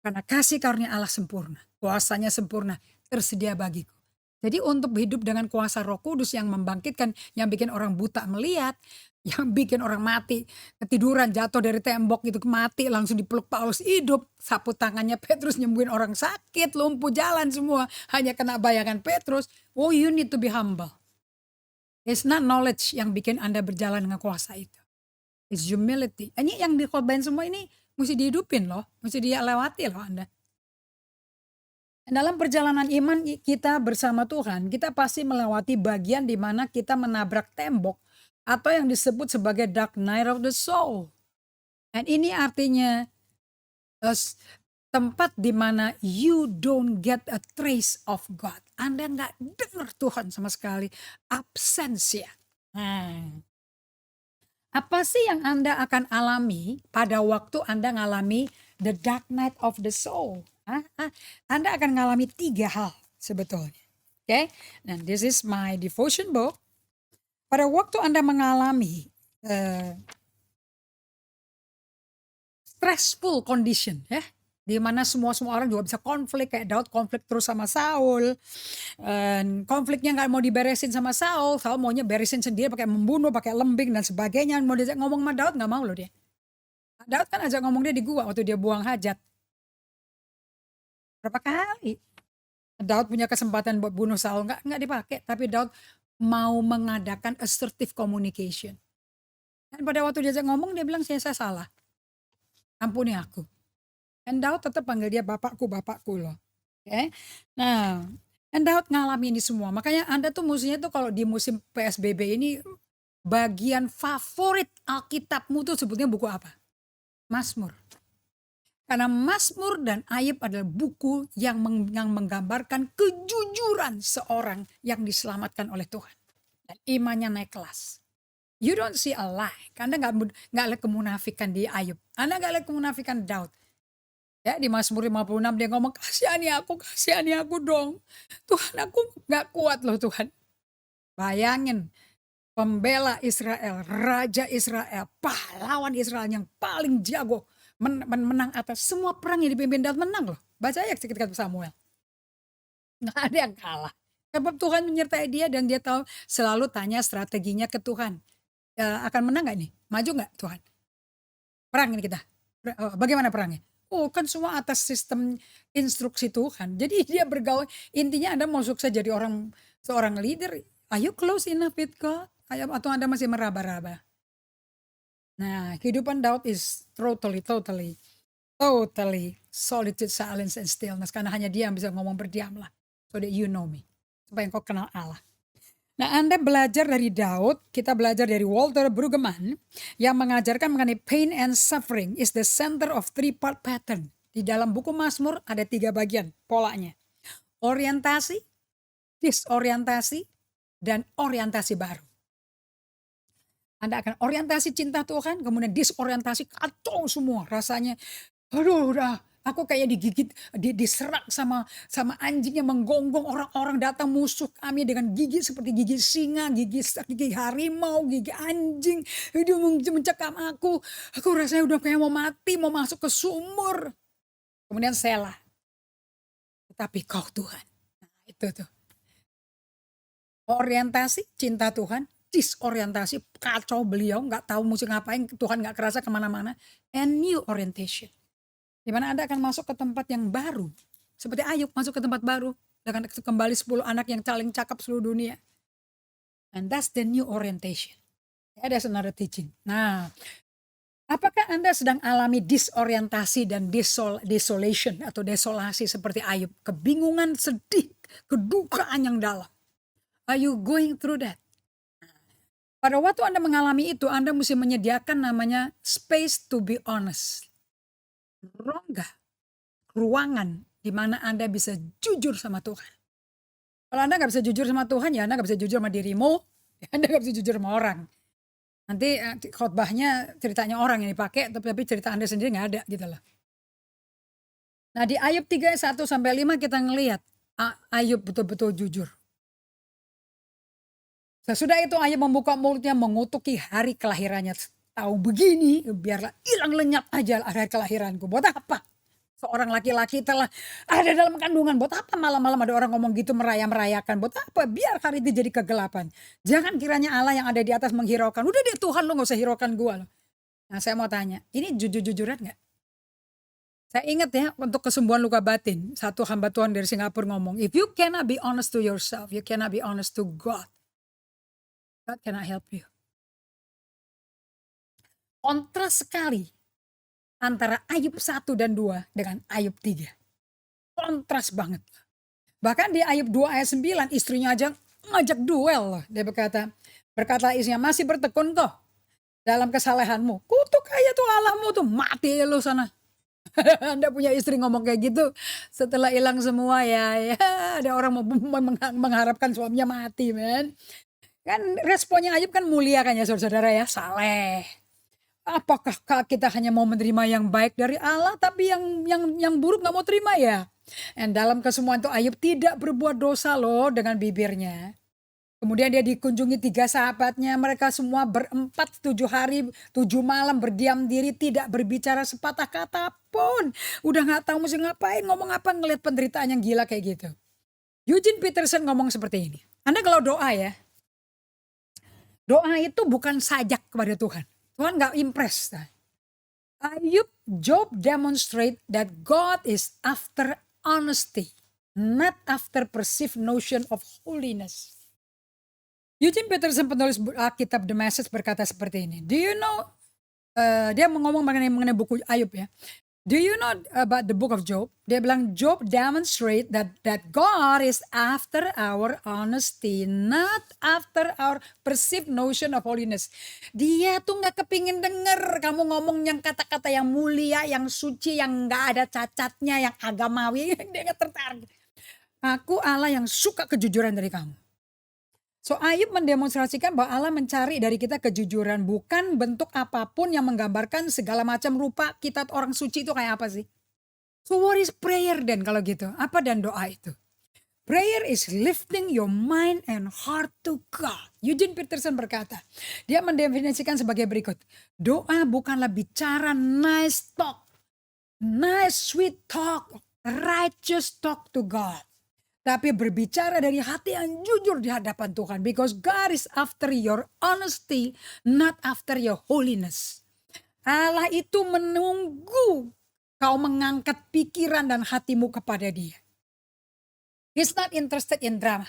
Karena kasih karunia Allah sempurna. Kuasanya sempurna, tersedia bagiku. Jadi untuk hidup dengan kuasa Roh Kudus yang membangkitkan, yang bikin orang buta melihat, yang bikin orang mati, ketiduran jatuh dari tembok gitu mati langsung dipeluk Paulus hidup, sapu tangannya Petrus nyembuhin orang sakit, lumpuh jalan semua, hanya kena bayangan Petrus. Oh, you need to be humble. It's not knowledge yang bikin Anda berjalan dengan kuasa itu. It's humility. Ini yang dikhotbahin semua ini mesti dihidupin loh, mesti dia lewati loh Anda. Dalam perjalanan iman kita bersama Tuhan, kita pasti melewati bagian di mana kita menabrak tembok atau yang disebut sebagai dark night of the soul. Dan ini artinya tempat di mana you don't get a trace of God. Anda nggak dengar Tuhan sama sekali. Absensia. Nah, apa sih yang Anda akan alami pada waktu Anda ngalami the dark night of the soul? Anda akan mengalami 3 hal sebetulnya. Oke, dan this is my devotion book. Pada waktu Anda mengalami stressful condition, ya, di mana semua orang juga bisa konflik, kayak Daud konflik terus sama Saul. Konfliknya nggak mau diberesin sama Saul maunya beresin sendiri pakai membunuh, pakai lembing dan sebagainya. Mau diajak ngomong sama Daud nggak mau loh dia. Daud kan ajak ngomong dia di gua waktu dia buang hajat. Berapa kali Daud punya kesempatan buat bunuh Saul, nggak dipakai, tapi Daud mau mengadakan assertive communication. Dan pada waktu diajak ngomong dia bilang saya salah, ampuni aku. Dan Daud tetap panggil dia bapakku loh. Okay? Nah, dan Daud ngalami ini semua. Makanya Anda tuh musuhnya tuh kalau di musim PSBB ini bagian favorit Alkitabmu tuh sebutnya buku apa? Mazmur. Karena Mazmur dan Ayub adalah buku yang menggambarkan kejujuran seorang yang diselamatkan oleh Tuhan. Dan imannya naik kelas. You don't see a lie. Anda nggak lihat kemunafikan di Ayub. Anda nggak lihat kemunafikan Daud. Ya, di Mazmur 56 dia ngomong, kasihani aku dong. Tuhan, aku nggak kuat loh Tuhan. Bayangin, pembela Israel, Raja Israel, pahlawan Israel yang paling jago. Menang atas semua perang yang dipimpin Daud, menang loh. Baca ya ketika Samuel. Nggak ada yang kalah. Sebab Tuhan menyertai dia dan dia tahu selalu tanya strateginya ke Tuhan. Akan menang gak nih? Maju gak Tuhan? Perang ini kita. Bagaimana perangnya? Oh, kan semua atas sistem instruksi Tuhan. Jadi dia bergaul. Intinya Anda mau sukses jadi seorang leader. Are you close enough with God? Atau Anda masih meraba-raba? Nah, kehidupan Daud is totally solitude, silence, and stillness. Karena hanya dia yang bisa ngomong berdiamlah. So that you know me. Supaya engkau kenal Allah. Nah, Anda belajar dari Daud, kita belajar dari Walter Brueggemann yang mengajarkan mengenai pain and suffering is the center of 3-part pattern. Di dalam buku Mazmur ada 3 bagian polanya. Orientasi, disorientasi, dan orientasi baru. Anda akan orientasi cinta Tuhan, kemudian disorientasi kacau semua rasanya. Aduh, udah aku kayak digigit, diserak sama anjing yang menggonggong, orang-orang datang musuh kami dengan gigi seperti gigi singa, gigi harimau, gigi anjing. Dia mencekam aku. Aku rasanya udah kayak mau mati, mau masuk ke sumur. Kemudian Selah. Tetapi kau Tuhan. Nah, itu tuh. Orientasi cinta Tuhan, disorientasi kacau beliau, nggak tahu mesti ngapain, Tuhan nggak kerasa kemana-mana. And new orientation. Dimana Anda akan masuk ke tempat yang baru. Seperti Ayub masuk ke tempat baru. Dengan kembali 10 anak yang paling cakep seluruh dunia. And that's the new orientation. That's another teaching. Nah, apakah Anda sedang alami disorientasi dan desolation atau desolasi seperti Ayub? Kebingungan, sedih, kedukaan yang dalam. Are you going through that? Pada waktu Anda mengalami itu, Anda mesti menyediakan namanya space to be honest. Rongga, ruangan di mana Anda bisa jujur sama Tuhan. Kalau Anda nggak bisa jujur sama Tuhan, ya Anda nggak bisa jujur sama dirimu, ya Anda nggak bisa jujur sama orang. Nanti khotbahnya ceritanya orang yang dipakai, tapi cerita Anda sendiri nggak ada gitu loh. Nah di Ayub 3 ayat 1-5 kita ngelihat Ayub betul-betul jujur. Sesudah itu Ayub membuka mulutnya mengutuki hari kelahirannya. Tahu begini, biarlah hilang lenyap aja hari kelahiranku. Buat apa? Seorang laki-laki telah ada dalam kandungan. Buat apa malam-malam ada orang ngomong gitu meraya-merayakan? Buat apa? Biar hari itu jadi kegelapan. Jangan kiranya Allah yang ada di atas menghiraukan. Udah deh Tuhan, lo gak usah hiraukan gua loh. Nah saya mau tanya, ini jujur-jujuran gak? Saya ingat ya untuk kesembuhan luka batin. Satu hamba Tuhan dari Singapura ngomong, if you cannot be honest to yourself, you cannot be honest to God. God cannot help you. Kontras sekali antara Ayub 1 dan 2 dengan Ayub 3. Kontras banget. Bahkan di Ayub 2 ayat 9 istrinya aja ngajak duel loh. Dia berkata istrinya, masih bertekun kok dalam kesalahanmu. Kutuk aja tuh Allahmu tuh, mati lu sana. Anda punya istri ngomong kayak gitu setelah hilang semua ya ada orang mengharapkan suaminya mati men. Kan responnya Ayub kan mulia kan ya saudara-saudara ya, saleh. Apakah kita hanya mau menerima yang baik dari Allah tapi yang buruk nggak mau terima ya? Dan dalam kesemuaan itu Ayub tidak berbuat dosa loh dengan bibirnya. Kemudian dia dikunjungi 3 sahabatnya, mereka semua berempat 7 hari 7 malam berdiam diri tidak berbicara sepatah kata pun. Udah nggak tahu mesti ngapain, ngomong apa, ngelihat penderitaan yang gila kayak gitu. Eugene Peterson ngomong seperti ini. Anda kalau doa ya, doa itu bukan sajak kepada Tuhan. Tuhan gak impress. Ayub, Job demonstrate that God is after honesty, not after perceived notion of holiness. Eugene Peterson penulis kitab The Message berkata seperti ini. Do you know, dia ngomong mengenai buku Ayub ya. Do you know about the book of Job? Dia bilang Job demonstrate that God is after our honesty, not after our perceived notion of holiness. Dia tuh nggak kepingin denger kamu ngomong yang kata-kata yang mulia, yang suci, yang nggak ada cacatnya, yang agamawi. Dia nggak tertarik. Aku Allah yang suka kejujuran dari kamu. So Ayub mendemonstrasikan bahwa Allah mencari dari kita kejujuran, bukan bentuk apapun yang menggambarkan segala macam rupa kita orang suci itu kayak apa sih. So what is prayer then kalau gitu? Apa dan doa itu? Prayer is lifting your mind and heart to God. Eugene Peterson berkata, dia mendefinisikan sebagai berikut. Doa bukanlah bicara nice talk, nice sweet talk, righteous talk to God. Tapi berbicara dari hati yang jujur di hadapan Tuhan. Because God is after your honesty, not after your holiness. Allah itu menunggu kau mengangkat pikiran dan hatimu kepada Dia. He's not interested in drama.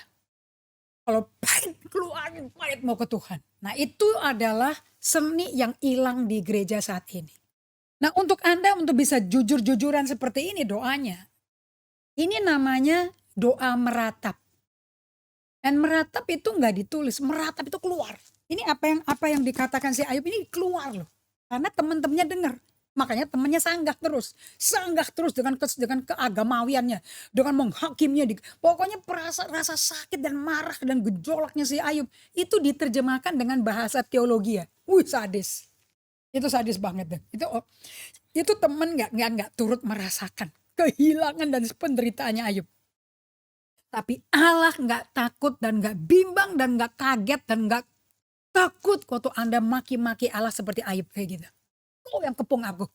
Kalau pahit, keluarin pahit mau ke Tuhan. Nah itu adalah seni yang hilang di gereja saat ini. Nah untuk Anda untuk bisa jujur-jujuran seperti ini doanya. Ini namanya doa meratap. Dan meratap itu nggak ditulis, meratap itu keluar. Ini apa yang dikatakan si Ayub ini keluar loh. Karena teman-temannya dengar. Makanya temannya sanggah terus dengan keagamawiannya, dengan menghakimnya. Pokoknya rasa sakit dan marah dan gejolaknya si Ayub itu diterjemahkan dengan bahasa teologi ya. Sadis. Itu sadis banget deh. Itu teman nggak turut merasakan kehilangan dan penderitaannya Ayub. Tapi Allah gak takut dan gak bimbang dan gak kaget dan gak takut waktu Anda maki-maki Allah seperti Ayub kayak gitu. Kau yang kepung aku.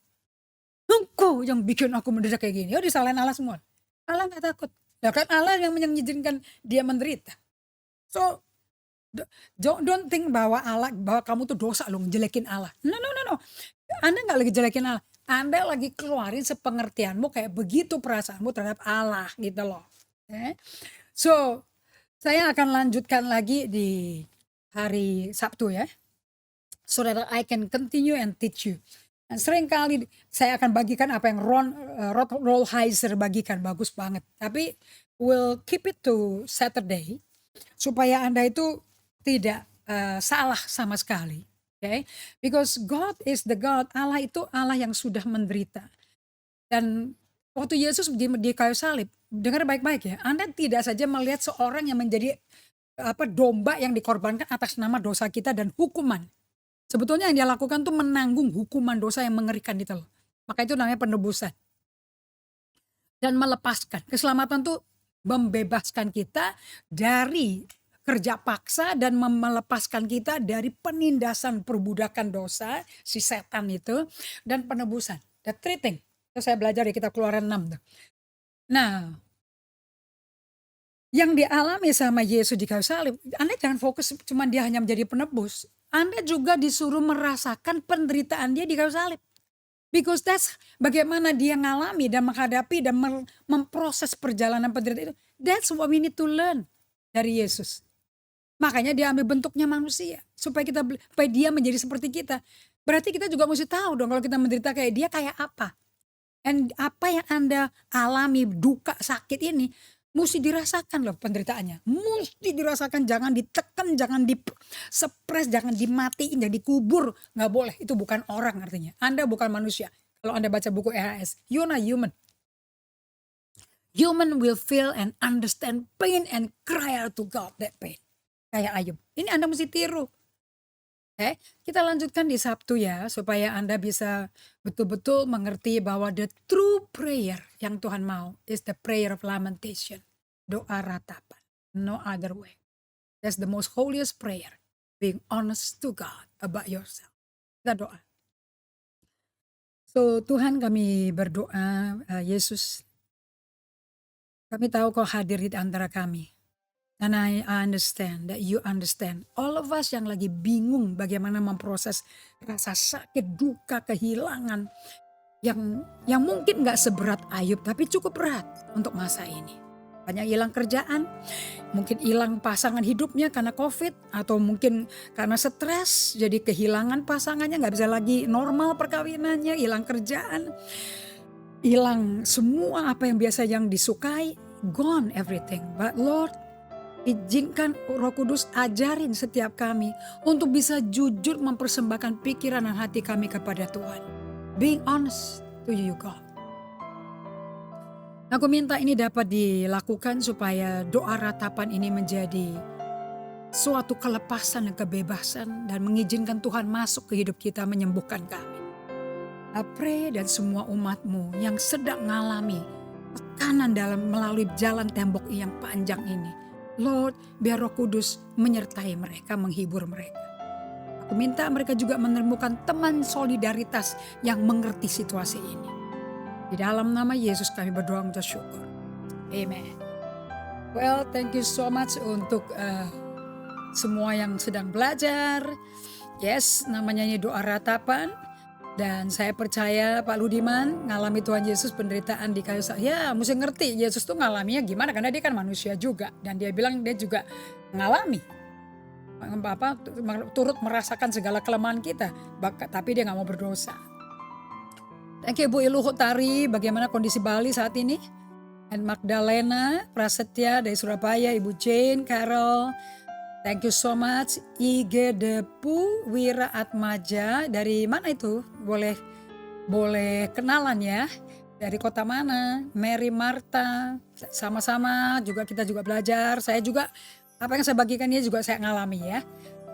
Engkau yang bikin aku menderita kayak gini. Disalahin Allah semua. Allah gak takut. Ya kan Allah yang mengizinkan dia menderita. So don't think bahwa kamu tuh dosa loh ngejelekin Allah. No. Anda gak lagi jelekin Allah. Anda lagi keluarin sepengertianmu kayak begitu perasaanmu terhadap Allah gitu loh. So saya akan lanjutkan lagi di hari Sabtu ya. so that I can continue and teach you. Dan seringkali saya akan bagikan apa yang Rolheiser bagikan, bagus banget. Tapi we'll keep it to Saturday supaya Anda itu tidak salah sama sekali. Okay? Because God is the God, Allah itu Allah yang sudah menderita. Dan waktu Yesus di kayu salib, dengar baik-baik ya, Anda tidak saja melihat seorang yang menjadi domba yang dikorbankan atas nama dosa kita dan hukuman. Sebetulnya yang dia lakukan tuh menanggung hukuman dosa yang mengerikan itu loh. Maka itu namanya penebusan. Dan melepaskan. Keselamatan tuh membebaskan kita dari kerja paksa dan melepaskan kita dari penindasan perbudakan dosa, si setan itu, dan penebusan. The three thing. Itu saya belajar di kitab Keluaran 6 tuh. Nah, yang dialami sama Yesus di kayu salib, Anda jangan fokus cuma dia hanya menjadi penebus. Anda juga disuruh merasakan penderitaan dia di kayu salib. Because that's bagaimana dia ngalami dan menghadapi dan memproses perjalanan penderitaan itu. That's what we need to learn dari Yesus. Makanya dia ambil bentuknya manusia. Supaya dia menjadi seperti kita. Berarti kita juga mesti tahu dong kalau kita menderita kayak dia kayak apa. And apa yang Anda alami, duka, sakit ini, mesti dirasakan loh penderitaannya. Mesti dirasakan, jangan ditekan, jangan di-suppress, jangan dimatiin, jangan dikubur. Nggak boleh, itu bukan orang artinya. Anda bukan manusia. Kalau Anda baca buku EHS, you're not human. Human will feel and understand pain and cry out to God that pain. Kayak Ayub. Ini Anda mesti tiru. Kita lanjutkan di Sabtu ya, supaya Anda bisa betul-betul mengerti bahwa the true prayer yang Tuhan mau is the prayer of lamentation. Doa ratapan. No other way. That's the most holiest prayer. Being honest to God about yourself. Kita doa. So Tuhan, kami berdoa, Yesus, kami tahu Kau hadir di antara kami. And I understand that you understand. All of us yang lagi bingung bagaimana memproses rasa sakit, duka, kehilangan. Yang mungkin gak seberat Ayub, tapi cukup berat untuk masa ini. Banyak hilang kerjaan, mungkin hilang pasangan hidupnya karena COVID. Atau mungkin karena stres, jadi kehilangan pasangannya, gak bisa lagi normal perkawinannya, hilang kerjaan. Hilang semua apa yang biasa yang disukai, gone everything. But Lord, izinkan Roh Kudus ajarin setiap kami untuk bisa jujur mempersembahkan pikiran dan hati kami kepada Tuhan. Being honest to you God. Aku minta ini dapat dilakukan supaya doa ratapan ini menjadi suatu kelepasan dan kebebasan dan mengizinkan Tuhan masuk ke hidup kita menyembuhkan kami. I pray dan semua umat-Mu yang sedang mengalami tekanan dalam melalui jalan tembok yang panjang ini. Lord, biar Roh Kudus menyertai mereka, menghibur mereka. Aku minta mereka juga menemukan teman solidaritas yang mengerti situasi ini. Di dalam nama Yesus kami berdoa untuk syukur. Amen. Well, thank you so much untuk semua yang sedang belajar. Yes, namanya ini doa ratapan. Dan saya percaya Pak Ludiman ngalami Tuhan Yesus penderitaan di kayu salib. Ya mesti ngerti Yesus tuh ngalaminya gimana, karena dia kan manusia juga. Dan dia bilang dia juga ngalami. Turut merasakan segala kelemahan kita. Tapi dia gak mau berdosa. Thank you Bu Iluhut Tari, bagaimana kondisi Bali saat ini? And Magdalena Prasetya dari Surabaya, Ibu Jane, Carol. Thank you so much. Ige Depu Wira Atmaja dari mana itu? Boleh kenalan ya. Dari kota mana? Mary Marta. Sama-sama kita juga belajar. Saya juga apa yang saya bagikan ini juga saya ngalami ya.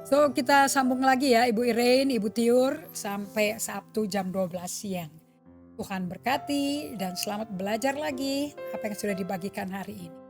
So kita sambung lagi ya Ibu Irene, Ibu Tiur sampai Sabtu jam 12 siang. Tuhan berkati dan selamat belajar lagi apa yang sudah dibagikan hari ini.